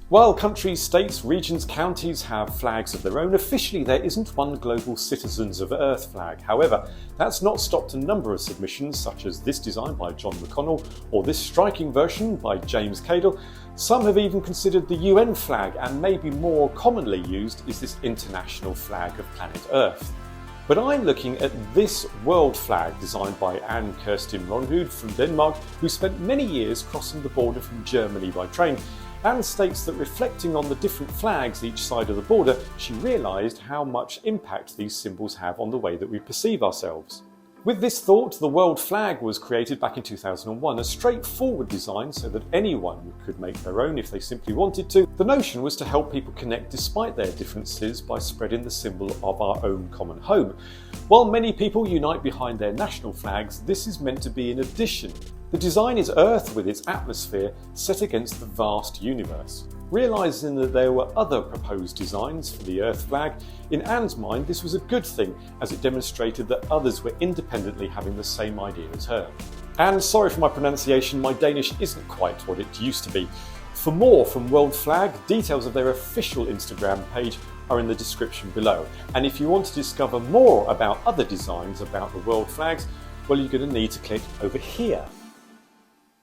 While countries, states, regions, counties have flags of their own, officially there isn't one global Citizens of Earth flag. However, that's not stopped a number of submissions, such as this design by John McConnell or this striking version by James Cadle. Some have even considered the UN flag, and maybe more commonly used is this international flag of planet Earth. But I'm looking at this world flag designed by Anne Kirstine Rønhede from Denmark, who spent many years crossing the border from Germany by train. Anne states that reflecting on the different flags each side of the border, she realised how much impact these symbols have on the way that we perceive ourselves. With this thought, the world flag was created back in 2001, a straightforward design so that anyone could make their own if they simply wanted to. The notion was to help people connect despite their differences by spreading the symbol of our own common home. While many people unite behind their national flags, this is meant to be an addition. The design is Earth with its atmosphere set against the vast universe. Realising that there were other proposed designs for the Earth flag, in Anne's mind this was a good thing, as it demonstrated that others were independently having the same idea as her. And sorry for my pronunciation, my Danish isn't quite what it used to be. For more from World Flag, details of their official Instagram page are in the description below. And if you want to discover more about other designs about the world flags, well, you're going to need to click over here.